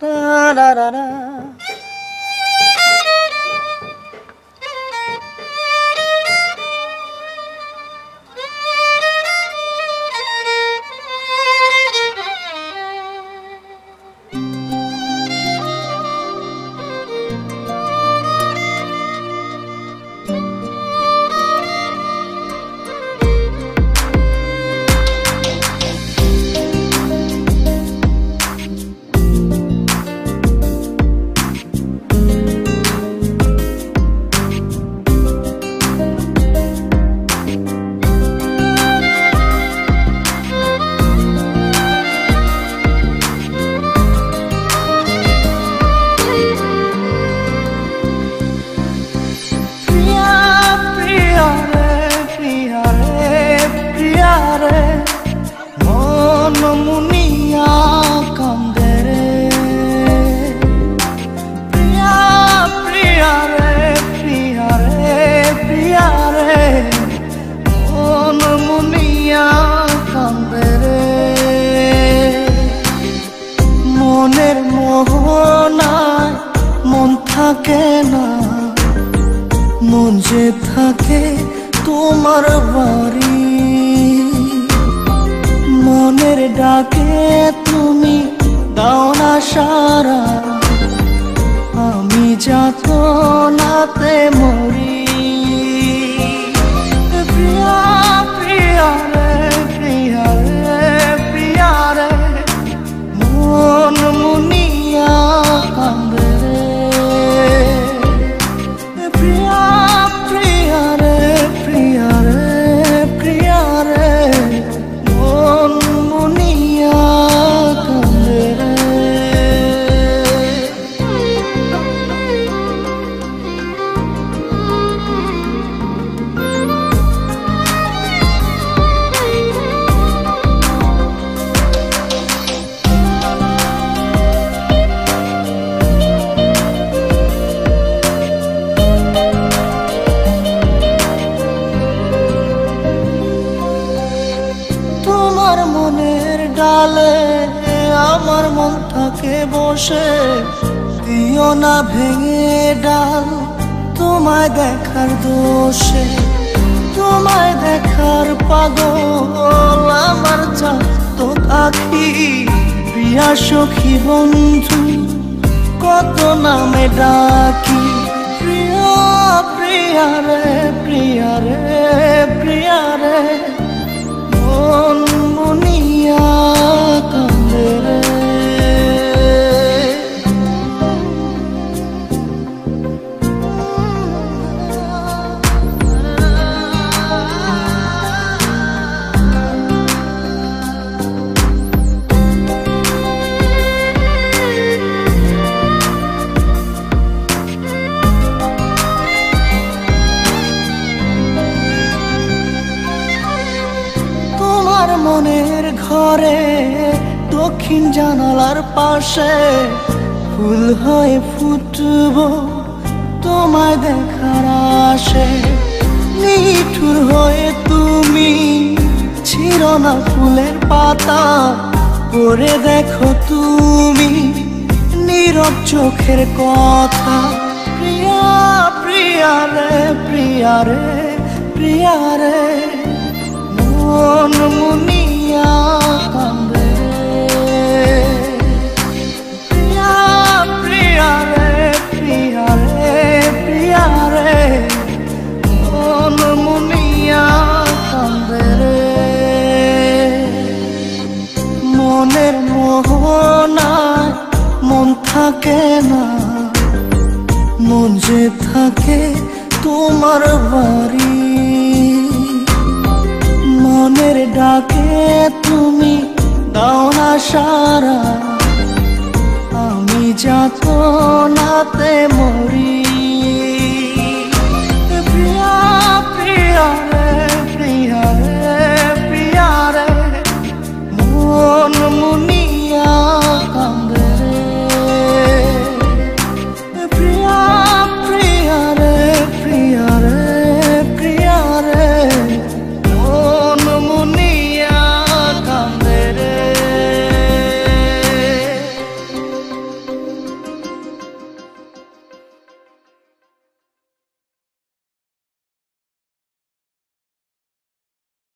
Da da da da. মনের মোহনায় মন থাকে না, মন যে থাকে তোমার বাড়ি। মনের ডাকে তুমি দাও না সারা, আমি যাতনাতে মরি। প্রিয়া প্রিয়া রে প্রিয়া রে প্রিয়া রে, মন মুনিয়া কান্দে রে। প্রিয়া প্রিয়া রে প্রিয়া রে প্রিয়া রে, মন মুনিয়া কান্দে রে। তোমার মনের ডালে আমার মন থাকে বসে, দিও না ভেঙে ডাল তোমায় দেখার দোষে। তোমায় দেখার পাগল আমার চাঁদ আঁখি, প্রিয়া সখী বন্ধু কত নামে ডাকি। প্রিয়া প্রিয়া রে প্রিয়া রে প্রিয়া রে, মন মুনিয়া কান্দে রে। তোমার মনের ঘরে দক্ষিণ জানালার পাশে ফুল হয়ে ফুটব তোমায় দেখার আশে। নিঠুর হয়ে তুমি ছিঁড়ো না ফুলের পাতা, পড়ে দেখো তুমি নীরব চোখের কথা। প্রিয়া প্রিয়া রে প্রিয়া রে প্রিয়া রে, মন মুনিয়া কান্দে রে। প্রিয়া প্রিয়া রে প্রিয়া রে প্রিয়া রে, মন মুনিয়া কান্দে রে। মনের মোহনায় মন থাকে না, মন যে থাকে তোমার বাড়ি। মনের ডাকে তুমি দাও না সারা, আমি যাতনাতে মরি।